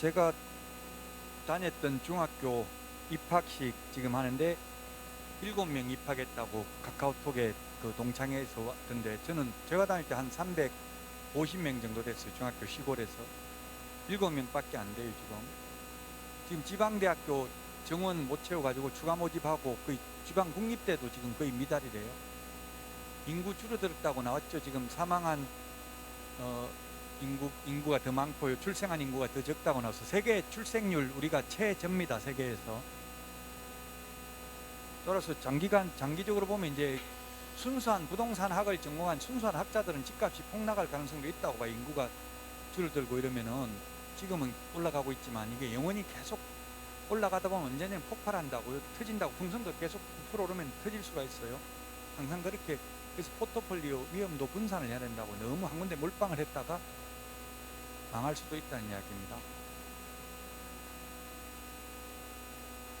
제가 다녔던 중학교 입학식 지금 하는데 7명 입학했다고 카카오톡에 그 동창회에서 왔던데, 저는 제가 다닐 때 한 350명 정도 됐어요. 중학교 시골에서 7명밖에 안 돼요. 지금 지방대학교 정원 못 채워가지고 추가 모집하고 거의 지방 국립대도 지금 거의 미달이래요. 인구 줄어들었다고 나왔죠. 지금 사망한 인구가 더 많고요. 출생한 인구가 더 적다고 나와서 세계 출생률 우리가 최저입니다. 세계에서. 따라서 장기적으로 보면 이제 순수한 부동산 학을 전공한 순수한 학자들은 집값이 폭락할 가능성도 있다고 봐요. 인구가 줄어들고 이러면은. 지금은 올라가고 있지만 이게 영원히 계속 올라가다 보면 언제는 폭발한다고요. 터진다고. 풍선도 계속 부풀어 오르면 터질 수가 있어요. 항상 그렇게. 그래서 포트폴리오 위험도 분산을 해야 된다고. 너무 한 군데 몰빵을 했다가 망할 수도 있다는 이야기입니다.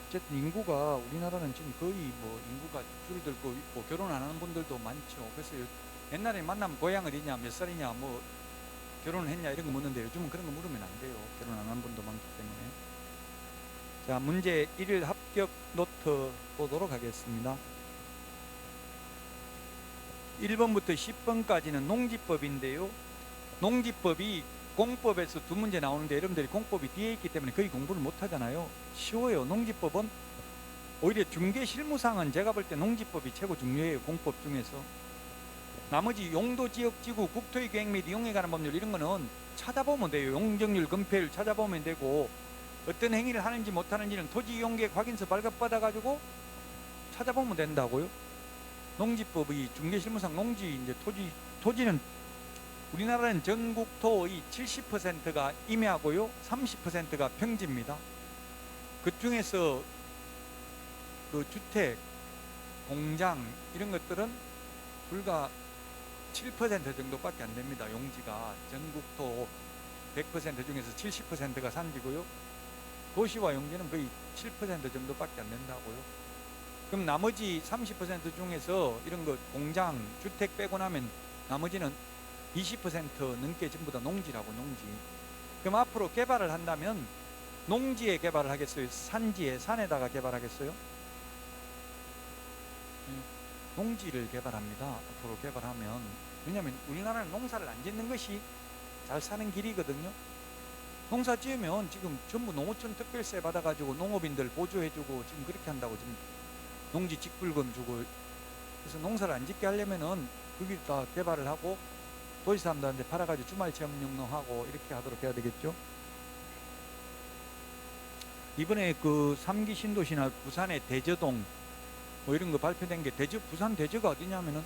어쨌든 인구가, 우리나라는 지금 거의 인구가 줄어들고 있고 결혼 안 하는 분들도 많죠. 그래서 옛날에 만나면 고향 어디냐, 몇 살이냐, 결혼을 했냐 이런 거 묻는데 요즘은 그런 거 물으면 안 돼요. 결혼 안 하는 분도 많기 때문에. 자, 문제 1일 합격 노트 보도록 하겠습니다. 1번부터 10번까지는 농지법인데요. 농지법이 공법에서 2문제 나오는데 여러분들이 공법이 뒤에 있기 때문에 거의 공부를 못 하잖아요. 쉬워요. 농지법은 오히려 중개실무상은 제가 볼 때 농지법이 최고 중요해요. 공법 중에서. 나머지 용도지역지구, 국토의 계획 및 이용에 관한 법률 이런 거는 찾아보면 돼요. 용적률, 건폐율 찾아보면 되고, 어떤 행위를 하는지 못하는지는 토지 이용계획 확인서 발급받아 가지고 찾아보면 된다고요. 농지법의 중개실무상 농지, 이제 토지는 우리나라는 전국토의 70%가 임야고요, 30%가 평지입니다. 그 중에서 그 주택, 공장 이런 것들은 불과 7% 정도밖에 안 됩니다. 용지가 전국토 100% 중에서 70%가 산지고요. 도시와 용지는 거의 7% 정도밖에 안 된다고요. 그럼 나머지 30% 중에서 이런 거 공장, 주택 빼고 나면 나머지는 20% 넘게 전부 다 농지라고. 농지. 그럼 앞으로 개발을 한다면 농지에 개발을 하겠어요? 산지에, 산에다가 개발하겠어요? 농지를 개발합니다. 앞으로 개발하면. 왜냐하면 우리나라는 농사를 안 짓는 것이 잘 사는 길이거든요. 농사 지으면 지금 전부 농어촌 특별세 받아가지고 농업인들 보조해주고 지금 그렇게 한다고. 지금 농지 직불금 주고. 그래서 농사를 안 짓게 하려면은 거기 다 개발을 하고 도시 사람들한테 팔아가지고 주말 체험용농하고 이렇게 하도록 해야 되겠죠. 이번에 그 3기 신도시나 부산의 대저동 이런 거 발표된 게, 부산 대저가 어디냐면은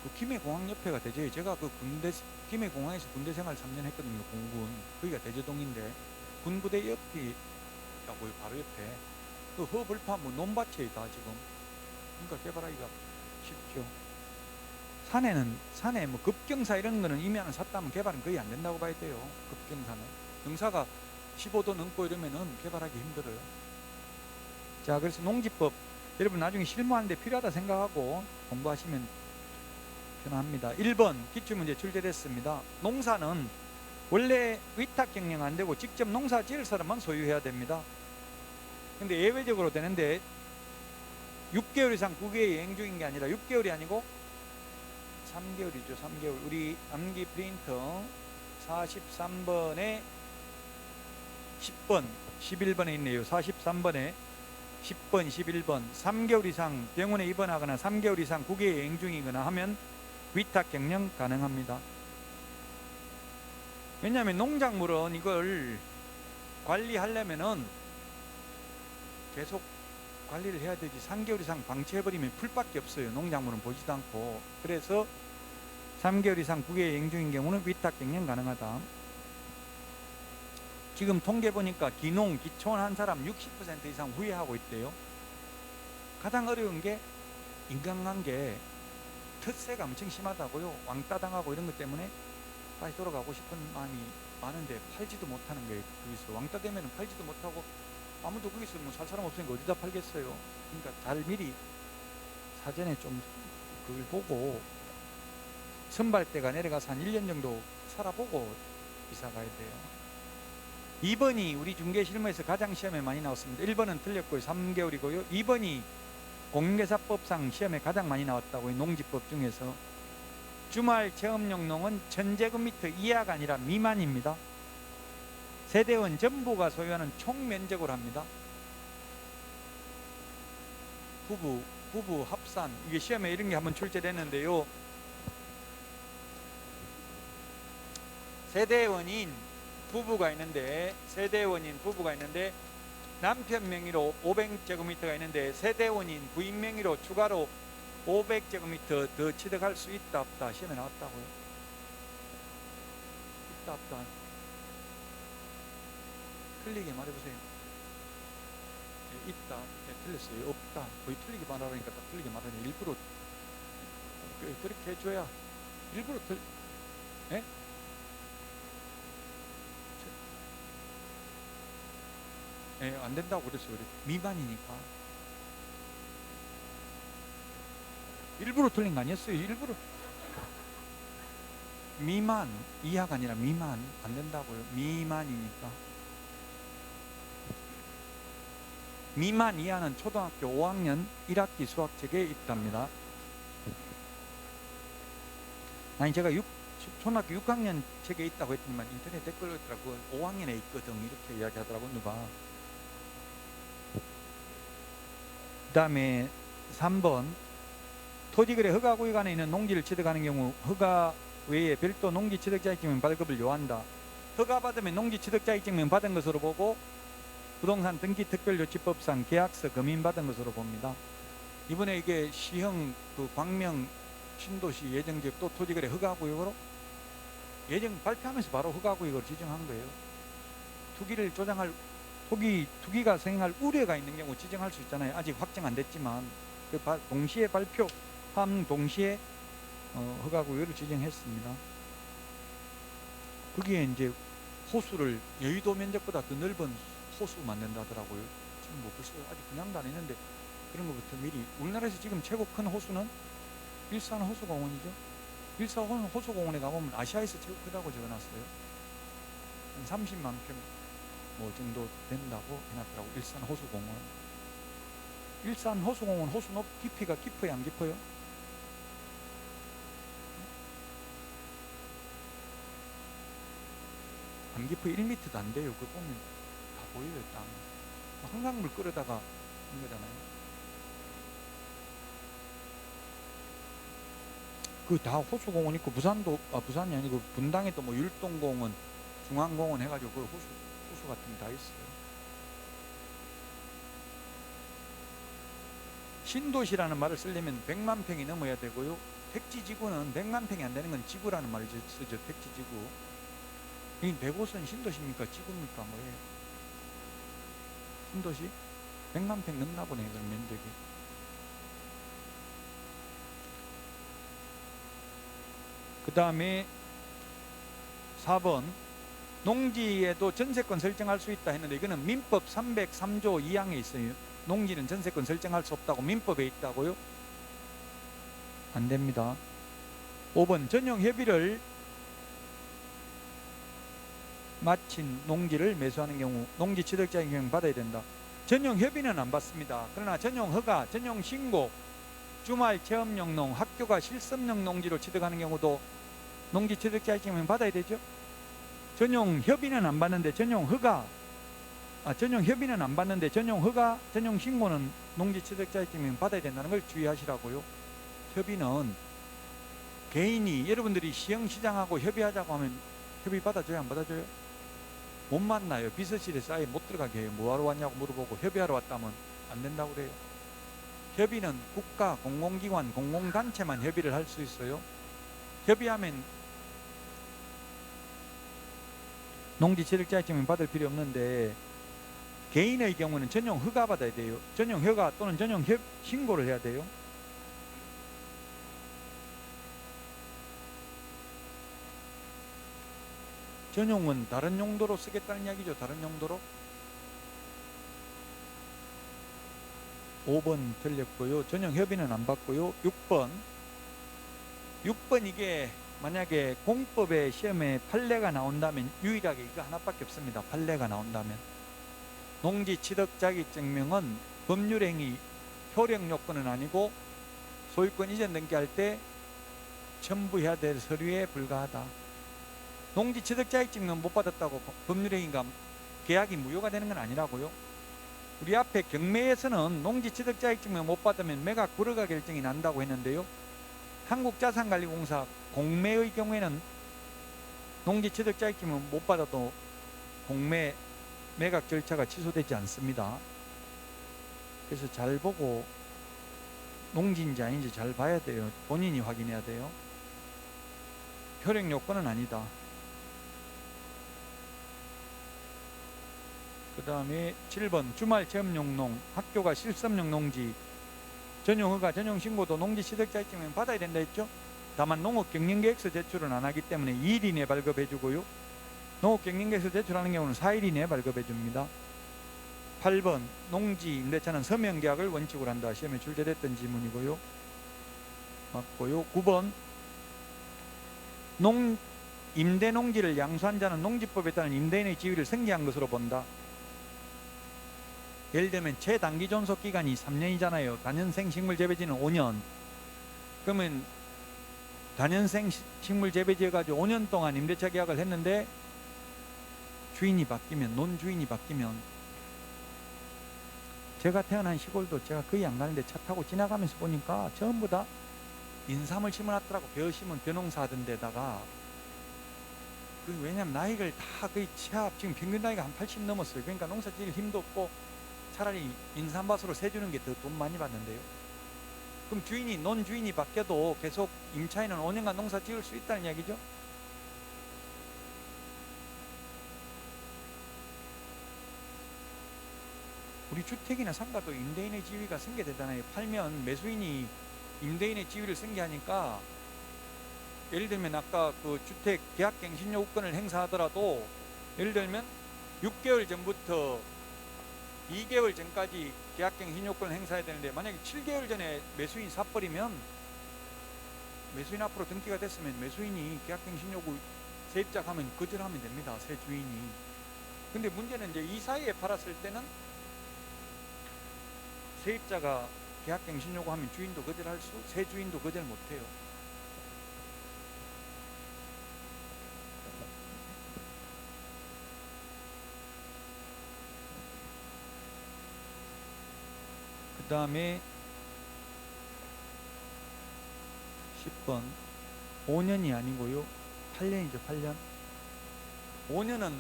그 김해공항 옆에가 대저예요. 제가 그 김해공항에서 군대 생활 3년 했거든요. 공군. 거기가 대저동인데 군부대 옆이라고요. 바로 옆에. 그 허벌판 논밭이에요 다 지금. 그러니까 개발하기가 쉽죠. 산에 급경사 이런 거는 임야는 샀다면 개발은 거의 안 된다고 봐야 돼요. 급경사는. 경사가 15도 넘고 이러면은 개발하기 힘들어요. 자, 그래서 농지법 여러분 나중에 실무하는데 필요하다 생각하고 공부하시면 편합니다. 1번 기출문제 출제됐습니다. 농사는 원래 위탁 경영 안 되고 직접 농사 지을 사람만 소유해야 됩니다. 근데 예외적으로 되는데 6개월 이상 국외에 여행 중인 게 아니라 6개월이 아니고 3개월이죠. 3개월. 우리 암기 프린터 43번에 10번, 11번에 있네요. 43번에 10번, 11번. 3개월 이상 병원에 입원하거나 3개월 이상 국외에 여행 중이거나 하면 위탁 경영 가능합니다. 왜냐하면 농작물은 이걸 관리하려면은 계속 관리를 해야 되지. 3개월 이상 방치해버리면 풀밖에 없어요. 농작물은 보지도 않고. 그래서 3개월 이상 국외 여행 중인 경우는 위탁 경영 가능하다. 지금 통계 보니까 기촌한 사람 60% 이상 후회하고 있대요. 가장 어려운 게 인간관계, 텃세가 엄청 심하다고요. 왕따 당하고 이런 것 때문에 다시 돌아가고 싶은 마음이 많은데 팔지도 못하는 거예요. 거기서 왕따 되면 팔지도 못하고, 아무도 거기서 살 사람 없으니까 어디다 팔겠어요. 그러니까 잘 미리 사전에 좀 그걸 보고 선발대가 내려가서 한 1년 정도 살아보고 이사 가야 돼요. 2번이 우리 중개실무에서 가장 시험에 많이 나왔습니다. 1번은 틀렸고요. 3개월이고요. 2번이 공인중개사법상 시험에 가장 많이 나왔다고요. 농지법 중에서. 주말 체험용 농은 1000제곱미터 이하가 아니라 미만입니다. 세대원 전부가 소유하는 총 면적으로 합니다. 부부 합산, 이게 시험에 이런 게 한번 출제됐는데요. 세대원인 부부가 있는데 남편 명의로 500제곱미터가 있는데 세대원인 부인 명의로 추가로 500제곱미터 더 취득할 수 있다 없다 시험에 나왔다고요. 있다 없다. 틀리게 말해보세요. 있다. 틀렸어요. 없다. 거의 틀리게 말하라니까 딱 틀리게 말하네. 일부러 그렇게 해줘야 일부러 예? 예, 안 된다고 그랬어요. 미만이니까. 일부러 틀린 거 아니었어요. 일부러. 미만 이하가 아니라 미만 안 된다고요. 미만이니까. 미만 이하는 초등학교 5학년 1학기 수학책에 있답니다. 아니 제가 초등학교 6학년 책에 있다고 했더니만 인터넷 댓글로 있더라고. 5학년에 있거든 이렇게 이야기하더라고 누가. 그 다음에 3번 토지거래 허가구역 안에 있는 농지를 취득하는 경우 허가 외에 별도 농지 취득자격증명 발급을 요한다. 허가 받으면 농지 취득자격증명 받은 것으로 보고 부동산 등기 특별조치법상 계약서 검인 받은 것으로 봅니다. 이번에 이게 시형 그 광명 신도시 예정지역 또 토지거래 허가구역으로 예정 발표하면서 바로 허가구역으로 지정한 거예요. 투기가 성행할 우려가 있는 경우 지정할 수 있잖아요. 아직 확정 안 됐지만 동시에 발표함 동시에 허가구역으로 지정했습니다. 거기에 이제 호수를 여의도 면적보다 더 넓은 호수 만든다더라고요. 지금 뭐 벌써 아직 분양도 안 했는데 그런 것부터 미리. 우리나라에서 지금 최고 큰 호수는 일산 호수공원이죠. 일산 호수공원에 가보면 아시아에서 최고 크다고 적어놨어요. 한 30만 평 뭐 정도 된다고 해놨더라고. 일산 호수공원. 일산 호수공원 호수 깊이가 깊어요 안 깊어요? 안 깊어요. 1m도 안 돼요. 그거 보면 다 보여요. 땅. 한강물 끌어다가 한 거잖아요. 그 다 호수공원 있고 부산이 아니고 분당에 또 뭐 율동공원, 중앙공원 해가지고 그 호수 같은 게 다 있어요. 신도시라는 말을 쓰려면 100만 평이 넘어야 되고요. 택지지구는 100만 평이 안 되는 건 지구라는 말을 쓰죠. 택지지구. 이 105선 신도시입니까? 지구입니까? 뭐예요? 신도시? 100만 평 넘나 보네. 그런 면적이. 그 다음에 4번 농지에도 전세권 설정할 수 있다 했는데 이거는 민법 303조 2항에 있어요. 농지는 전세권 설정할 수 없다고 민법에 있다고요? 안 됩니다. 5번 전용협의를 마친 농지를 매수하는 경우 농지 취득자격증명 받아야 된다. 전용협의는 안 받습니다. 그러나 전용허가, 전용신고, 주말 체험용 농, 학교가 실습용 농지로 취득하는 경우도 농지 취득자격증명 받아야 되죠. 전용협의는 안 받는데 전용허가, 전용협의는 안 받는데 전용허가, 전용신고는 농지 취득자격증명 받아야 된다는 걸 주의하시라고요. 협의는 개인이 여러분들이 시흥시장하고 협의하자고 하면 협의 받아줘요 안 받아줘요? 못 만나요. 비서실에서 아예 못 들어가게 해요. 뭐하러 왔냐고 물어보고 협의하러 왔다면 안 된다고 그래요. 협의는 국가, 공공기관, 공공단체만 협의를 할 수 있어요. 협의하면 농지 취득자격증명 받을 필요 없는데 개인의 경우는 전용 허가 받아야 돼요. 전용 허가 또는 전용 신고를 해야 돼요. 전용은 다른 용도로 쓰겠다는 이야기죠. 다른 용도로. 5번 틀렸고요. 전용 협의는 안 받고요. 6번 이게 만약에 공법의 시험에 판례가 나온다면 유일하게 이거 하나밖에 없습니다. 판례가 나온다면 농지 취득 자격증명은 법률행위 효력 요건은 아니고 소유권 이전 등기할 때 첨부해야 될 서류에 불과하다. 농지 취득 자격증명 못 받았다고 법률행위가 계약이 무효가 되는 건 아니라고요. 우리 앞에 경매에서는 농지 취득 자격증명 못 받으면 매각 불허가 결정이 난다고 했는데요. 한국자산관리공사 공매의 경우에는 농지 취득 자격증명 못 받아도 공매 매각 절차가 취소되지 않습니다. 그래서 잘 보고 농지인지 아닌지 잘 봐야 돼요. 본인이 확인해야 돼요. 효력 요건은 아니다. 그 다음에 7번 주말 체험용 농, 학교가 실습용 농지, 전용허가, 전용신고도 농지 취득자격증명 받아야 된다 했죠. 다만 농업경영계획서 제출은 안 하기 때문에 2일 이내 발급해 주고요. 농업경영계획서 제출하는 경우는 4일 이내 발급해 줍니다. 8번 농지 임대차는 서명계약을 원칙으로 한다. 시험에 출제됐던 지문이고요. 맞고요. 9번 임대 농지를 양수한 자는 농지법에 따른 임대인의 지위를 승계한 것으로 본다. 예를 들면 최단기 존속 기간이 3년이잖아요. 다년생 식물 재배지는 5년. 그러면 다년생 식물 재배지해 가지고 5년 동안 임대차 계약을 했는데 주인이 바뀌면, 논주인이 바뀌면, 제가 태어난 시골도 제가 거의 안 가는데 차 타고 지나가면서 보니까 전부 다 인삼을 심어놨더라고. 벼 심은 벼농사 하던 데다가. 왜냐면 나이를 다 거의 지금 평균 나이가 한 80 넘었어요. 그러니까 농사 지을 힘도 없고 차라리 인삼밭으로 세주는 게 더 돈 많이 받는데요. 그럼 주인이, 논주인이 바뀌어도 계속 임차인은 5년간 농사 지을 수 있다는 이야기죠. 우리 주택이나 상가도 임대인의 지위가 승계되잖아요. 팔면 매수인이 임대인의 지위를 승계하니까, 예를 들면 아까 그 주택 계약갱신 요건을 행사하더라도 예를 들면 6개월 전부터 2개월 전까지 계약갱신 요건을 행사해야 되는데, 만약에 7개월 전에 매수인이 사버리면, 매수인 앞으로 등기가 됐으면 매수인이 계약갱신 요구 세입자하면 거절하면 됩니다. 새 주인이. 근데 문제는 이제 이 사이에 팔았을 때는 세입자가 계약갱신 요구하면 주인도 거절할 새 주인도 거절 못해요. 그 다음에 10번 5년이 아니고요 8년이죠. 8년. 5년은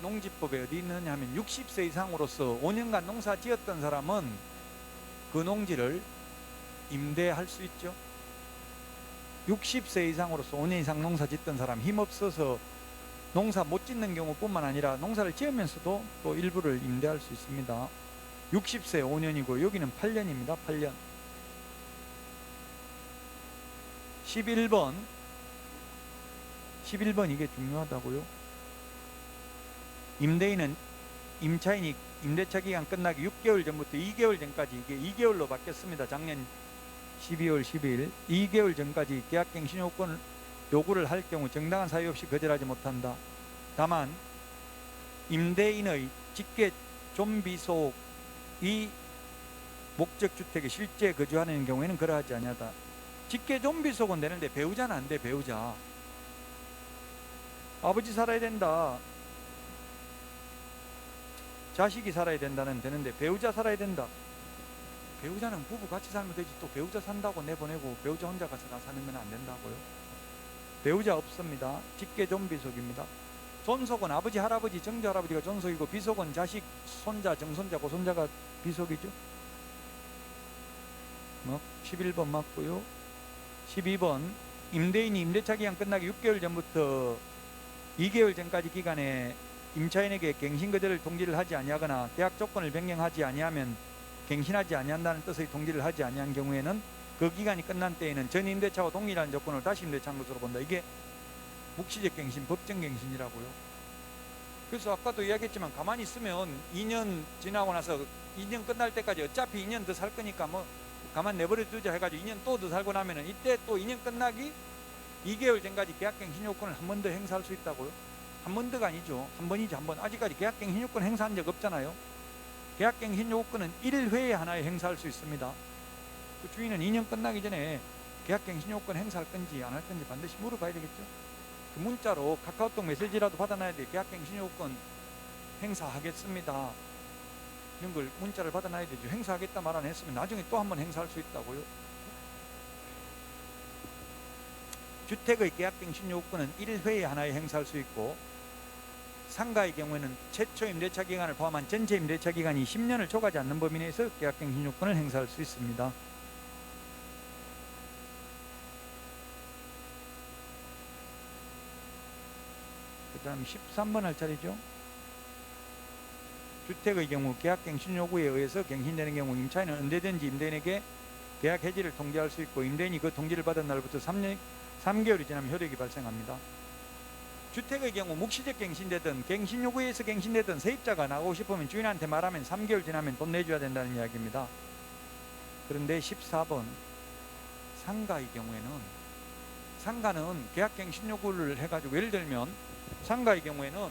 농지법에 어디 있느냐 하면 60세 이상으로서 5년간 농사 지었던 사람은 그 농지를 임대할 수 있죠. 60세 이상으로서 5년 이상 농사 짓던 사람, 힘없어서 농사 못 짓는 경우뿐만 아니라 농사를 지으면서도 또 일부를 임대할 수 있습니다. 60세 5년이고 여기는 8년입니다. 8년. 11번 이게 중요하다고요. 임대인은 임차인이 임대차 기간 끝나기 6개월 전부터 2개월 전까지, 이게 2개월로 바뀌었습니다. 작년 12월 12일 2개월 전까지 계약갱신 요구를 할 경우 정당한 사유 없이 거절하지 못한다. 다만 임대인의 직계 좀비속 이 목적주택에 실제 거주하는 경우에는 그러하지 아니하다. 직계 좀비속은 되는데 배우자는 안 돼. 배우자. 아버지 살아야 된다, 자식이 살아야 된다는 되는데 배우자 살아야 된다. 배우자는 부부 같이 살면 되지, 또 배우자 산다고 내보내고 배우자 혼자 가서 나 사는 건 안 된다고요. 배우자 없습니다. 직계 좀비속입니다. 존속은 아버지, 할아버지, 정자 할아버지가 존속이고, 비속은 자식, 손자, 정손자, 고손자가 비속이죠. 11번 맞고요. 12번 임대인이 임대차 기간 끝나기 6개월 전부터 2개월 전까지 기간에 임차인에게 갱신 거절을 통지를 하지 아니하거나 계약 조건을 변경하지 아니하면 갱신하지 아니한다는 뜻의 통지를 하지 아니한 경우에는 그 기간이 끝난 때에는 전 임대차와 동일한 조건을 다시 임대차한 것으로 본다. 이게 묵시적 갱신, 법정 갱신이라고요. 그래서 아까도 이야기했지만 가만히 있으면 2년 지나고 나서 2년 끝날 때까지 어차피 2년 더 살 거니까 뭐 가만 내버려 두자 해가지고 2년 또 더 살고 나면은 이때 또 2년 끝나기 2개월 전까지 계약갱신 요건을 한 번 더 행사할 수 있다고요? 한 번 더가 아니죠. 한 번이지 한 번. 아직까지 계약갱신 요건 행사한 적 없잖아요. 계약갱신 요건은 1회에 하나에 행사할 수 있습니다. 그 주인은 2년 끝나기 전에 계약갱신 요건 행사할 건지 안 할 건지 반드시 물어봐야 되겠죠. 그 문자로 카카오톡 메시지라도 받아놔야 돼. 계약갱신 요건 행사하겠습니다. 이런 걸 문자를 받아놔야 되죠. 행사하겠다 말 안 했으면 나중에 또 한 번 행사할 수 있다고요. 주택의 계약갱신 요건은 1회에 하나에 행사할 수 있고, 상가의 경우에는 최초 임대차 기간을 포함한 전체 임대차 기간이 10년을 초과하지 않는 범위 내에서 계약갱신 요건을 행사할 수 있습니다. 그 다음 13번 할 차례죠. 주택의 경우 계약갱신 요구에 의해서 갱신되는 경우 임차인은 언제든지 임대인에게 계약 해지를 통지할 수 있고, 임대인이 그 통지를 받은 날부터 3개월이 지나면 효력이 발생합니다. 주택의 경우 묵시적 갱신되든 갱신 요구에 의해서 갱신되든 세입자가 나가고 싶으면 주인한테 말하면 3개월 지나면 돈 내줘야 된다는 이야기입니다. 그런데 14번 상가의 경우에는, 상가는 계약갱신 요구를 해가지고, 예를 들면 상가의 경우에는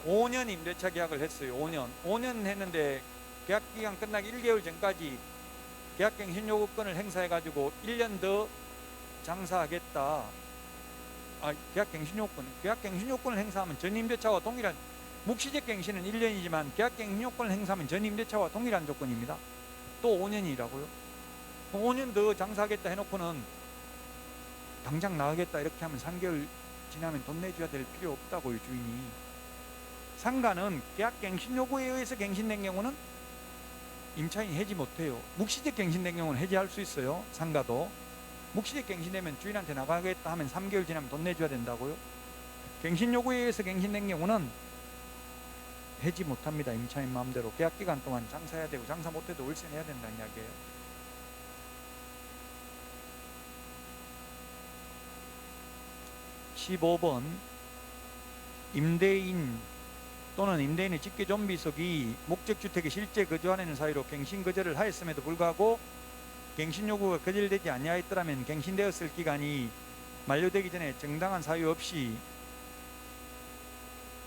5년 임대차 계약을 했어요. 5년 했는데 계약기간 끝나기 1개월 전까지 계약갱신 요구권을 행사해가지고 1년 더 장사하겠다. 계약갱신 요건을 행사하면 전임대차와 동일한, 묵시적 갱신은 1년이지만 계약갱신 요건을 행사하면 전임대차와 동일한 조건입니다. 또 5년이라고요. 5년 더 장사하겠다 해놓고는 당장 나가겠다 이렇게 하면 3개월 지나면 돈 내줘야 될 필요 없다고요, 주인이. 상가는 계약갱신 요구에 의해서 갱신된 경우는 임차인이 해지 못해요. 묵시적 갱신된 경우는 해지할 수 있어요. 상가도. 묵시적 갱신되면 주인한테 나가겠다 하면 3개월 지나면 돈 내줘야 된다고요. 갱신 요구에 의해서 갱신된 경우는 해지 못합니다. 임차인 마음대로. 계약기간 동안 장사해야 되고, 장사 못해도 월세 내야 된다는 이야기예요. (15번) 임대인 또는 임대인의 직계 존비속이 목적주택에 실제 거주하는 사유로 갱신 거절을 하였음에도 불구하고 갱신 요구가 거절되지 아니하였더라면 갱신되었을 기간이 만료되기 전에 정당한 사유 없이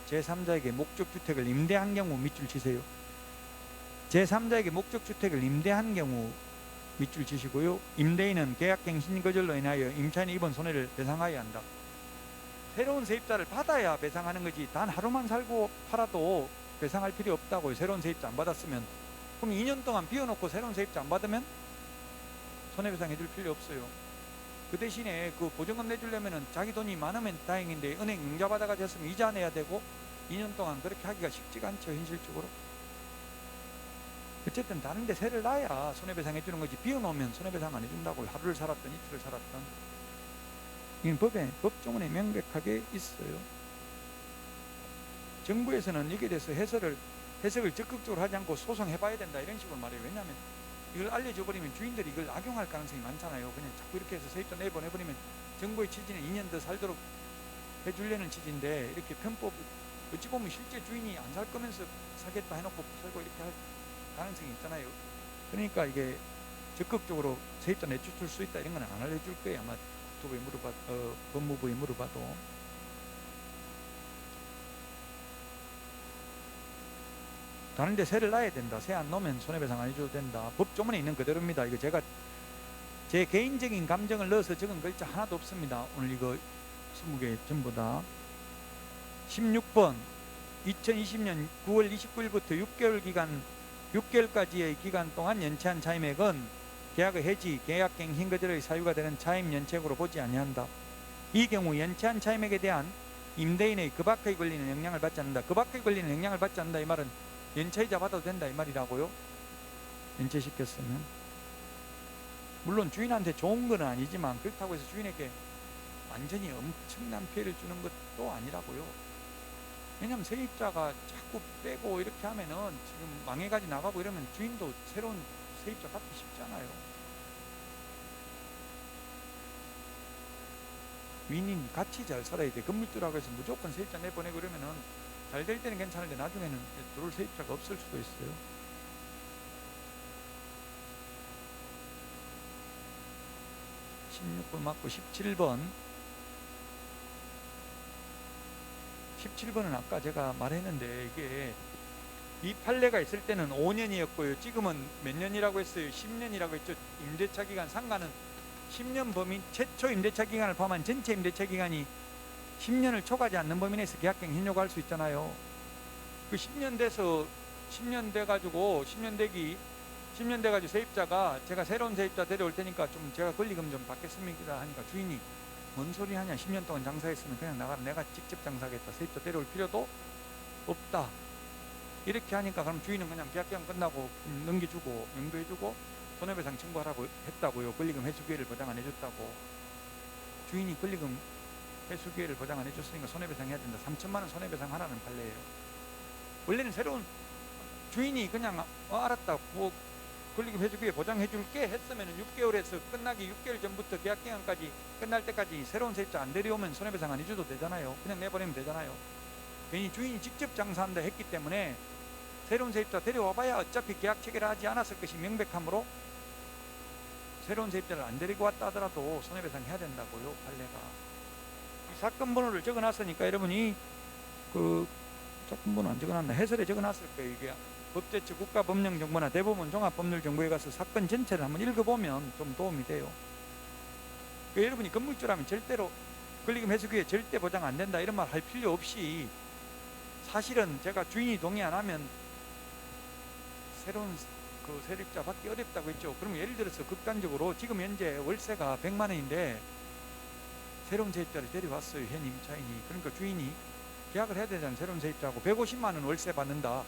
제3자에게 목적주택을 임대한 경우 밑줄 치세요. 제3자에게 목적주택을 임대한 경우 밑줄 치시고요. 임대인은 계약갱신 거절로 인하여 임차인이 입은 손해를 배상하여야 한다. 새로운 세입자를 받아야 배상하는 거지, 단 하루만 살고 팔아도 배상할 필요 없다고요. 새로운 세입자 안 받았으면. 그럼 2년 동안 비워놓고 새로운 세입자 안 받으면 손해배상 해줄 필요 없어요. 그 대신에 그 보증금 내주려면은 자기 돈이 많으면 다행인데 은행 융자 받아가지고 했으면 이자 내야 되고 2년 동안 그렇게 하기가 쉽지가 않죠, 현실적으로. 어쨌든 다른데 세를 놔야 손해배상 해주는 거지, 비워놓으면 손해배상 안 해준다고요. 하루를 살았던 이틀을 살았던. 이건 법조문에 명백하게 있어요. 정부에서는 여기에 대해서 해석을 적극적으로 하지 않고 소송해봐야 된다 이런 식으로 말해요. 왜냐하면 이걸 알려줘버리면 주인들이 이걸 악용할 가능성이 많잖아요. 그냥 자꾸 이렇게 해서 세입자 내보내버리면 정부의 취지는 2년 더 살도록 해주려는 취지인데, 이렇게 편법, 어찌 보면 실제 주인이 안 살 거면서 사겠다 해놓고 살고 이렇게 할 가능성이 있잖아요. 그러니까 이게 적극적으로 세입자 내쫓을 수 있다 이런 건 안 알려줄 거예요. 아마 법무부에 물어봐도. 다른데 세를 놔야 된다. 세 안 넣으면 손해배상 안 해줘도 된다. 법조문에 있는 그대로입니다. 이거 제가 제 개인적인 감정을 넣어서 적은 글자 하나도 없습니다. 오늘 이거 20개 전부 다. 16번 2020년 9월 29일부터 6개월까지의 기간 동안 연체한 차임액은 계약의 해지, 계약갱신 거절의 사유가 되는 차임 연체액으로 보지 아니한다. 이 경우 연체한 차임액에 대한 임대인의 그 밖의 권리는 영향을 받지 않는다. 그 밖의 권리는 영향을 받지 않는다 이 말은 연체이자 받아도 된다 이 말이라고요. 연체시켰으면. 물론 주인한테 좋은 건 아니지만 그렇다고 해서 주인에게 완전히 엄청난 피해를 주는 것도 아니라고요. 왜냐하면 세입자가 자꾸 빼고 이렇게 하면은 지금 망해가지고 나가고 이러면 주인도 새로운 세입자 받기 쉽잖아요. 윈윈 같이 잘 살아야 돼. 건물주라고 해서 무조건 세입자 내보내고 그러면은 잘 될 때는 괜찮은데 나중에는 들어올 세입자가 없을 수도 있어요. (16번) 맞고 17번 17번은 아까 제가 말했는데 이게 이 판례가 있을 때는 5년이었고요. 지금은 몇 년이라고 했어요? 10년이라고 했죠. 임대차 기간 상가는 10년 범위, 최초 임대차 기간을 포함한 전체 임대차 기간이 10년을 초과하지 않는 범위 내에서 계약갱신 요구할 수 있잖아요. 그 10년 돼서 10년 돼가지고 10년 돼가지고 세입자가 제가 새로운 세입자 데려올 테니까 좀 제가 권리금 좀 받겠습니다 하니까 주인이 뭔 소리 하냐, 10년 동안 장사했으면 그냥 나가라, 내가 직접 장사하겠다, 세입자 데려올 필요도 없다 이렇게 하니까 그럼 주인은 그냥 계약기간 끝나고 넘겨주고 명도해주고 손해배상 청구하라고 했다고요. 권리금 회수 기회를 보장 안 해줬다고. 주인이 권리금 회수 기회를 보장 안 해줬으니까 손해배상 해야 된다. 3천만 원 손해배상 하라는 판례예요. 원래는 새로운 주인이 그냥 알았다, 뭐 권리금 회수 기회 보장해줄게 했으면 6개월에서 끝나기 6개월 전부터 계약기간까지 끝날 때까지 새로운 세입자 안 데려오면 손해배상 안 해줘도 되잖아요. 그냥 내버리면 되잖아요. 괜히 주인이 직접 장사한다 했기 때문에 새로운 세입자 데려와봐야 어차피 계약 체결을 하지 않았을 것이 명백하므로 새로운 세입자를 안 데리고 왔다 하더라도 손해배상 해야 된다고요. 판례가. 이 사건 번호를 적어놨으니까 여러분이 그 사건 번호 안 적어놨나, 해설에 적어놨을 거예요. 이게 법제처 국가법령정보나 대법원 종합법률정보에 가서 사건 전체를 한번 읽어보면 좀 도움이 돼요. 그러니까 여러분이 건물주라면 절대로 권리금 회수 기회 절대 보장 안 된다 이런 말 할 필요 없이, 사실은 제가 주인이 동의 안 하면 새로운 그 세입자 받기 어렵다고 했죠. 그럼 예를 들어서 극단적으로 지금 현재 월세가 100만 원인데 새로운 세입자를 데려왔어요. 현 임차인이. 그러니까 주인이 계약을 해야 되잖아요. 새로운 세입자하고 150만 원 월세 받는다.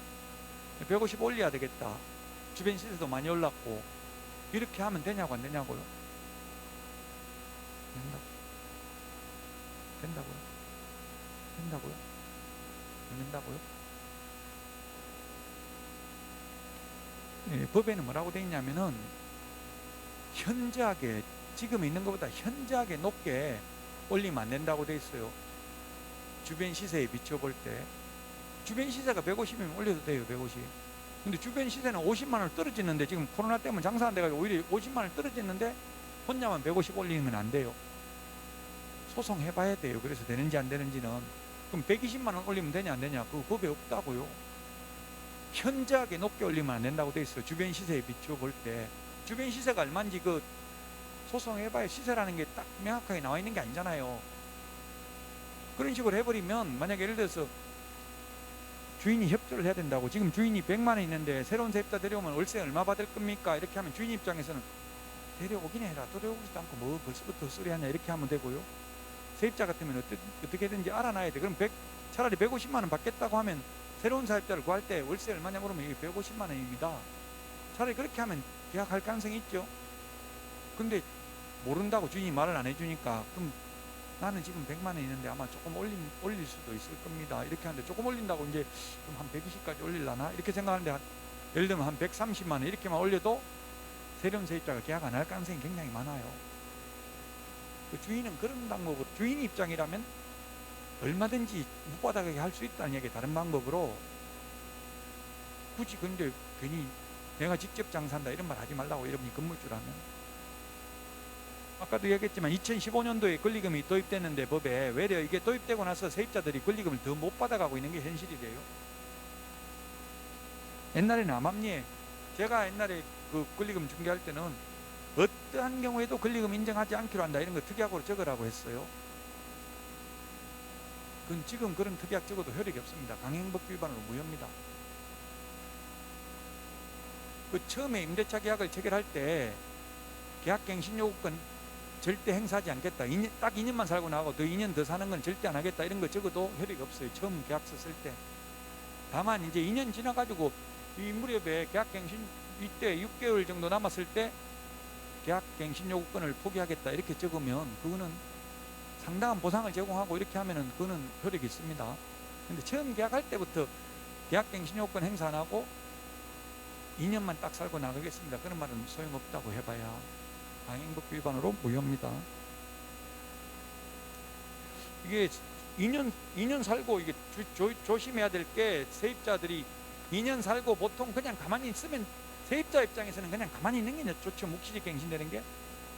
150 올려야 되겠다. 주변 시세도 많이 올랐고. 이렇게 하면 되냐고 안 되냐고요? 된다고요? 된다고요? 안 된다고요? 예, 법에는 뭐라고 되어 있냐면은 현저하게, 지금 있는 것보다 현저하게 높게 올리면 안 된다고 되어 있어요. 주변 시세에 비춰볼 때 주변 시세가 150이면 올려도 돼요. 150. 근데 주변 시세는 50만 원 떨어지는데, 지금 코로나 때문에 장사 안 돼가지고 오히려 50만 원 떨어지는데 혼자만 150 올리면 안 돼요. 소송해봐야 돼요. 그래서 되는지 안 되는지는. 그럼 120만 원 올리면 되냐 안 되냐, 그거 법에 없다고요. 현저하게 높게 올리면 안 된다고 돼 있어요. 주변 시세에 비추어 볼 때 주변 시세가 얼마인지 그 소송해봐야 시세라는 게 딱 명확하게 나와 있는 게 아니잖아요. 그런 식으로 해버리면, 만약에 예를 들어서 주인이 협조를 해야 된다고, 지금 주인이 100만 원 있는데 새로운 세입자 데려오면 월세 얼마 받을 겁니까? 이렇게 하면 주인 입장에서는 데려오긴 해라, 데려오지도 않고 뭐 벌써부터 헛소리하냐 이렇게 하면 되고요. 세입자 같으면 어떻게든지 알아놔야 돼. 그럼 차라리 150만 원 받겠다고 하면 새로운 사입자를 구할 때 월세 얼마냐 물으면 이게 150만 원입니다. 차라리 그렇게 하면 계약할 가능성이 있죠. 근데 모른다고 주인이 말을 안 해주니까, 그럼 나는 지금 100만 원 있는데 아마 조금 올릴 수도 있을 겁니다. 이렇게 하는데 조금 올린다고 이제 좀 한 120까지 올릴라나 이렇게 생각하는데, 예를 들면 한 130만 원 이렇게만 올려도 새로운 세입자가 계약 안 할 가능성이 굉장히 많아요. 그 주인은 그런 방법으로, 주인 입장이라면 얼마든지 묵바닥하게 할 수 있다는 얘기, 다른 방법으로. 굳이 근데 괜히 내가 직접 장사한다 이런 말 하지 말라고, 여러분이 건물주라면. 아까도 얘기했지만 2015년도에 권리금이 도입됐는데 법에 외려 이게 도입되고 나서 세입자들이 권리금을 더 못 받아가고 있는 게 현실이래요. 옛날에는 암암리에, 제가 옛날에 그 권리금 중개할 때는 어떠한 경우에도 권리금 인정하지 않기로 한다 이런 거 특약으로 적으라고 했어요. 그건 지금 그런 특약 적어도 효력이 없습니다. 강행법규 위반으로 무효입니다. 그 처음에 임대차 계약을 체결할 때 계약갱신 요구권 절대 행사하지 않겠다, 딱 2년만 살고 나가고 더 2년 더 사는 건 절대 안 하겠다 이런 거 적어도 효력이 없어요. 처음 계약서 쓸 때. 다만 이제 2년 지나가지고 이 무렵에 계약갱신 이때 6개월 정도 남았을 때 계약갱신 요구권을 포기하겠다 이렇게 적으면 그거는 상당한 보상을 제공하고 이렇게 하면은 그거는 효력이 있습니다. 근데 처음 계약할 때부터 계약갱신 요구권 행사 안 하고 2년만 딱 살고 나가겠습니다, 그런 말은 소용없다고 해봐야 강행법규 위반으로 무효입니다. 이게 2년 살고, 이게 조심해야 될 게, 세입자들이 2년 살고 보통 그냥 가만히 있으면 세입자 입장에서는 그냥 가만히 있는 게 좋죠. 묵시직 갱신되는 게.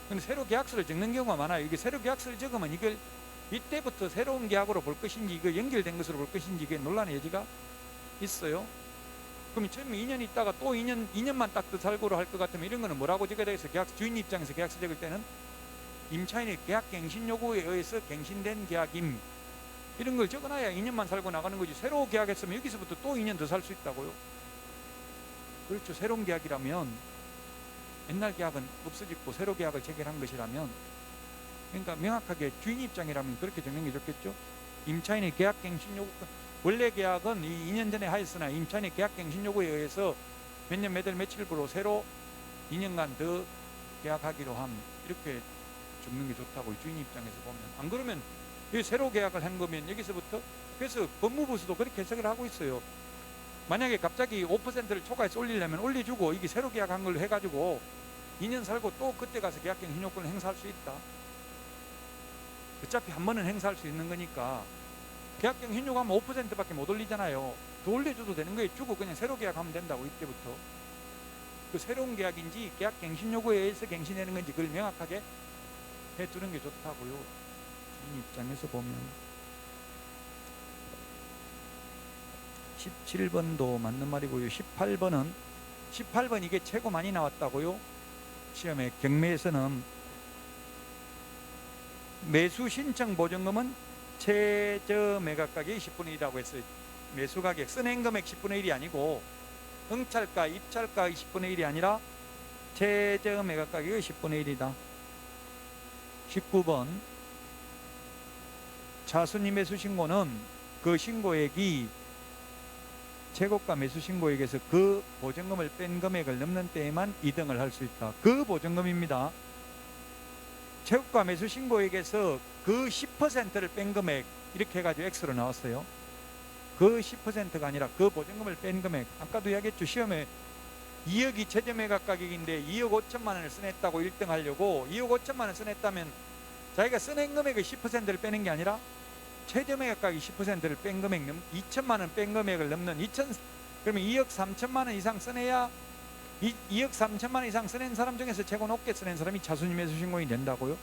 근데 새로 계약서를 적는 경우가 많아요. 이게 새로 계약서를 적으면 이걸 이때부터 새로운 계약으로 볼 것인지 이거 연결된 것으로 볼 것인지 이게 논란의 여지가 있어요. 그럼 처음에 2년 있다가 또 2년만 딱 더 살고로 할 것 같으면 이런 거는 뭐라고 적어야 되겠어? 계약 주인 입장에서 계약서 적을 때는 임차인의 계약 갱신 요구에 의해서 갱신된 계약임, 이런 걸 적어놔야 2년만 살고 나가는 거지. 새로 계약했으면 여기서부터 또 2년 더 살 수 있다고요? 그렇죠. 새로운 계약이라면, 옛날 계약은 없어지고 새로 계약을 체결한 것이라면, 그러니까 명확하게 주인 입장이라면 그렇게 정리한 게 좋겠죠. 임차인의 계약 갱신 요구, 원래 계약은 2년 전에 하였으나 임차인의 계약 갱신 요구에 의해서 몇 년 몇 월 며칠부로 새로 2년간 더 계약하기로 함, 이렇게 적는 게 좋다고 주인 입장에서 보면. 안 그러면 새로 계약을 한 거면 여기서부터, 그래서 법무부에서도 그렇게 해석을 하고 있어요. 만약에 갑자기 5%를 초과해서 올리려면 올려주고 이게 새로 계약한 걸로 해가지고 2년 살고 또 그때 가서 계약갱신 요건을 행사할 수 있다. 어차피 한 번은 행사할 수 있는 거니까 계약갱신 요구하면 5%밖에 못 올리잖아요. 더 올려줘도 되는 거예요. 주고 그냥 새로 계약하면 된다고. 이때부터 그 새로운 계약인지 계약갱신 요구에 의해서 갱신하는 건지 그걸 명확하게 해두는 게 좋다고요. 주인 입장에서 보면. 17번도 맞는 말이고요. 18번 이게 최고 많이 나왔다고요. 시험에 경매에서는 매수 신청 보증금은 최저 매각가격의 10분의 1이라고 했어요. 매수가격, 선행금액 10분의 1이 아니고 응찰가, 입찰가의 10분의 1이 아니라 최저 매각가격의 10분의 1이다. 19번 차순위 매수 신고는 그 신고액이 최고가 매수 신고액에서 그 보증금을 뺀 금액을 넘는 때에만 이등을 할 수 있다. 그 보증금입니다. 최고가 매수 신고액에서 그 10%를 뺀 금액, 이렇게 해가지고 X로 나왔어요. 그 10%가 아니라 그 보증금을 뺀 금액. 아까도 이야기했죠. 시험에 2억이 최저 매각 가격인데 2억 5천만 원을 써냈다고 1등 하려고 2억 5천만 원 써냈다면 자기가 써낸 금액의 10%를 빼는 게 아니라 최저 매각 가격 10%를 뺀 금액, 2천만 원 뺀 금액을 넘는 그러면 2억 3천만 원 이상 써내야 2억 3천만 원 이상 써낸 사람 중에서 최고 높게 써낸 사람이 차순위 매수 신고인이 된다고요?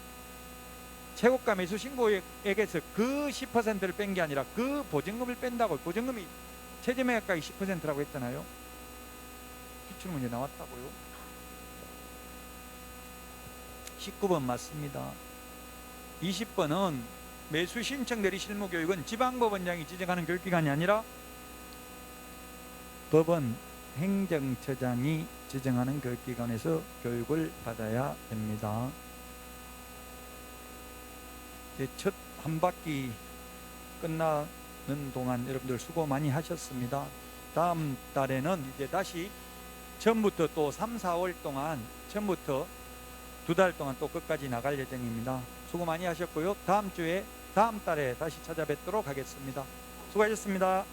최고가 매수 신고액에서 그 10%를 뺀 게 아니라 그 보증금을 뺀다고. 보증금이 최저 매각 가격 10%라고 했잖아요. 기출문제 나왔다고요. 19번 맞습니다. 20번은 매수 신청 대리 실무 교육은 지방법원장이 지정하는 교육기관이 아니라 법원 행정처장이 지정하는 교육기관에서 교육을 받아야 됩니다. 첫 한 바퀴 끝나는 동안 여러분들 수고 많이 하셨습니다. 다음 달에는 이제 다시 처음부터 또 3, 4월 동안 처음부터 2달 동안 또 끝까지 나갈 예정입니다. 수고 많이 하셨고요. 다음 달에 다시 찾아뵙도록 하겠습니다. 수고하셨습니다.